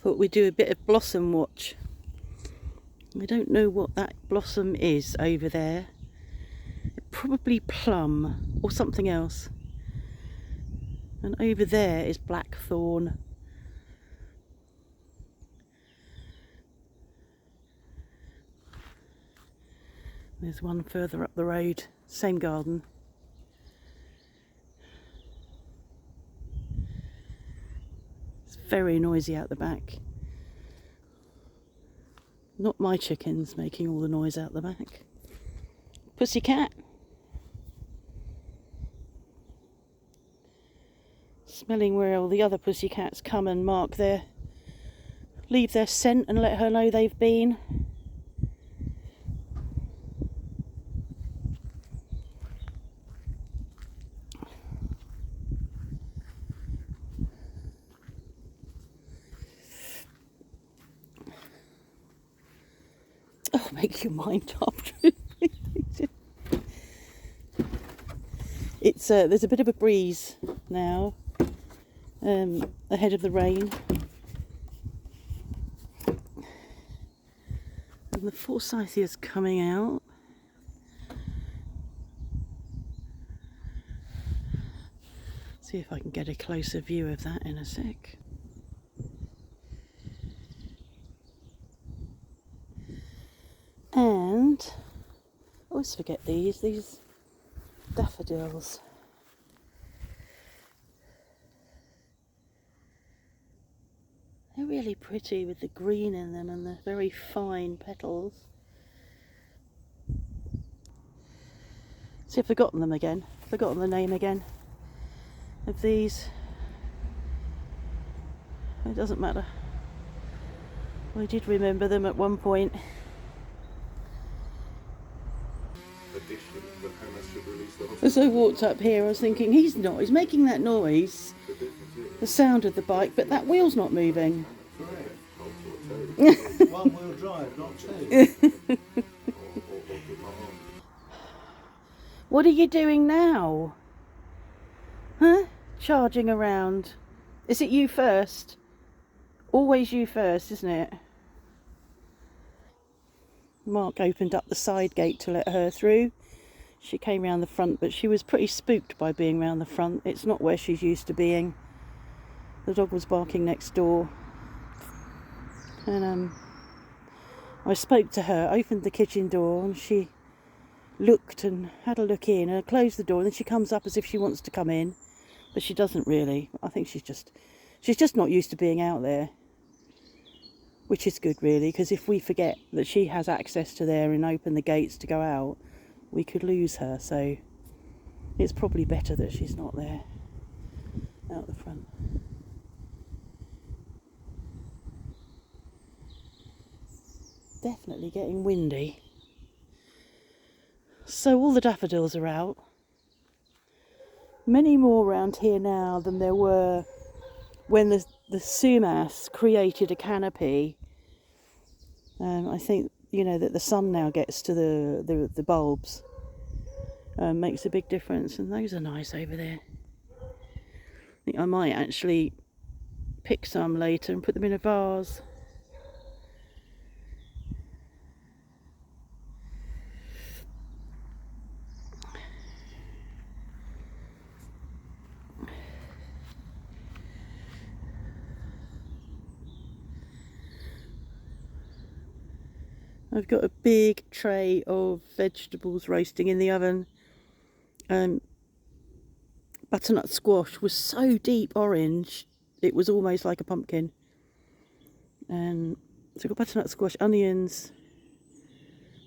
Thought we'd do a bit of blossom watch. I don't know what that blossom is over there. Probably plum or something else. And over there is blackthorn. There's one further up the road, same garden. It's very noisy out the back. Not my chickens making all the noise out the back. Pussycat. Smelling where all the other pussycats come and leave their scent and let her know they've been. Oh, make your mind up. There's a bit of a breeze now, ahead of the rain. And the forsythia's coming out. See if I can get a closer view of that in a sec. And I always forget these daffodils. They're really pretty with the green in them and the very fine petals. See, I've forgotten them again. Forgotten the name again of these. It doesn't matter. I did remember them at one point. As I walked up here, I was thinking, he's making that noise, the sound of the bike, but that wheel's not moving. One wheel drive, not two. What are you doing now? Huh? Charging around. Is it you first? Always you first, isn't it? Mark opened up the side gate to let her through. She came round the front, but she was pretty spooked by being round the front. It's not where she's used to being. The dog was barking next door. And I spoke to her, opened the kitchen door, and she looked and had a look in, and I closed the door, and then she comes up as if she wants to come in, but she doesn't really. I think she's just not used to being out there, which is good really, because if we forget that she has access to there and open the gates to go out, we could lose her. So it's probably better that she's not there out the front. Definitely getting windy. So all the daffodils are out. Many more around here now than there were when the sumac created a canopy. I think, you know, that the sun now gets to the bulbs. Makes a big difference, and those are nice over there. I think I might actually pick some later and put them in a vase. I've got a big tray of vegetables roasting in the oven. Butternut squash was so deep orange, it was almost like a pumpkin. And so I've got butternut squash, onions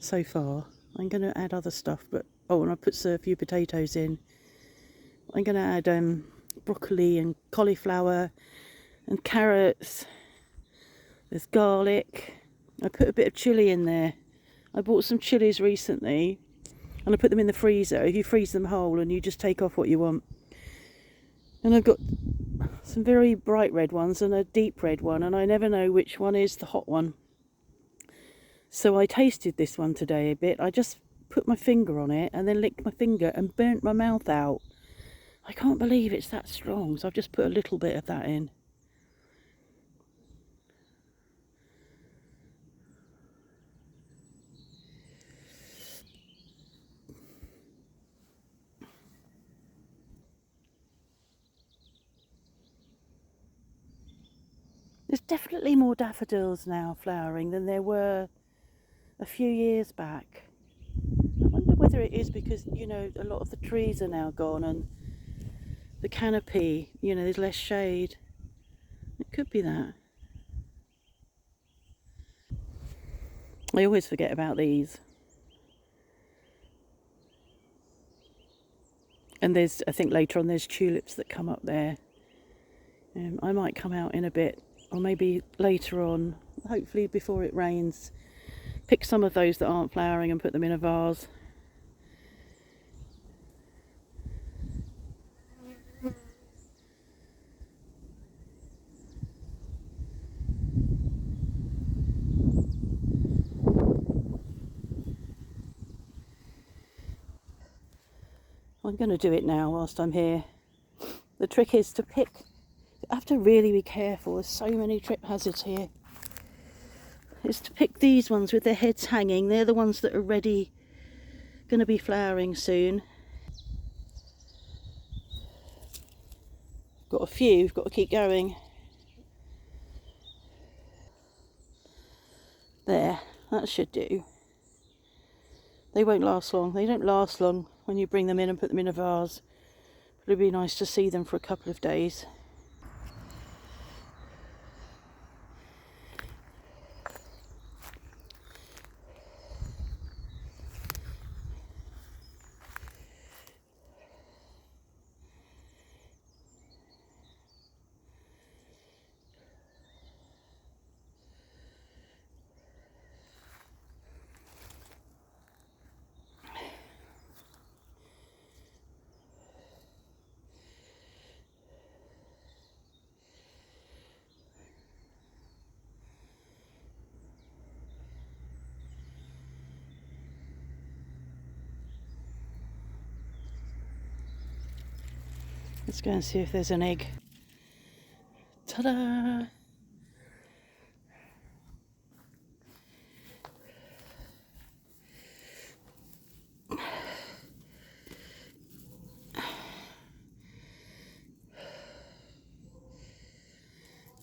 so far. I'm going to add other stuff, but and I put a few potatoes in. I'm going to add broccoli and cauliflower and carrots. There's garlic. I put a bit of chilli in there. I bought some chilies recently and I put them in the freezer. You freeze them whole and you just take off what you want. And I've got some very bright red ones and a deep red one, and I never know which one is the hot one. So I tasted this one today a bit. I just put my finger on it and then licked my finger and burnt my mouth out. I can't believe it's that strong, so I've just put a little bit of that in. There's definitely more daffodils now flowering than there were a few years back. I wonder whether it is because, you know, a lot of the trees are now gone and the canopy, you know, there's less shade. It could be that. I always forget about these. And there's, I think later on, there's tulips that come up there. I might come out in a bit, or maybe later on, hopefully before it rains, pick some of those that aren't flowering and put them in a vase. I'm going to do it now whilst I'm here. The trick is to pick, I have to really be careful, there's so many trip hazards here. Is to pick these ones with their heads hanging. They're the ones that are ready, going to be flowering soon. Got a few, we've got to keep going. There, that should do. They won't last long. They don't last long when you bring them in and put them in a vase. But it'd be nice to see them for a couple of days. Let's go and see if there's an egg. Ta-da!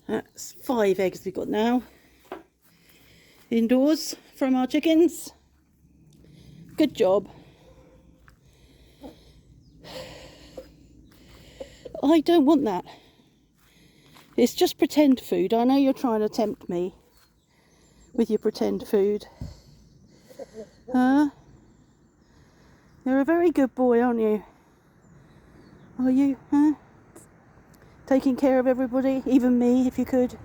That's 5 eggs we've got now. Indoors from our chickens. Good job. I don't want that. It's just pretend food. I know you're trying to tempt me with your pretend food. Huh? You're a very good boy, aren't you? Are you? Huh? Taking care of everybody, even me, if you could.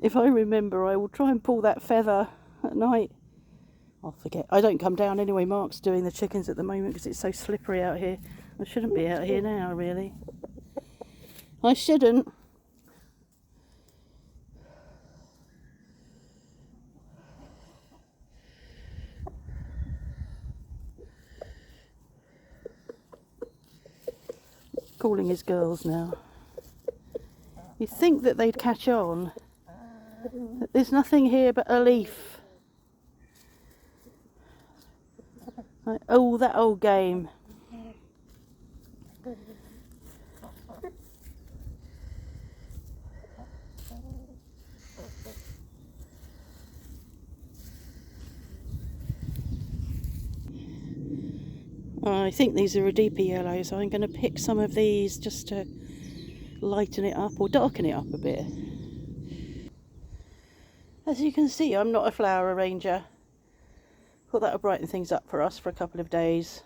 If I remember, I will try and pull that feather at night. I'll forget. I don't come down anyway. Mark's doing the chickens at the moment because it's so slippery out here. I shouldn't be out here now, really. I shouldn't. Calling his girls now. You'd think that they'd catch on. There's nothing here but a leaf. Like, oh, that old game. I think these are a deeper yellow, so I'm going to pick some of these just to lighten it up or darken it up a bit. As you can see, I'm not a flower arranger. Thought that would brighten things up for us for a couple of days.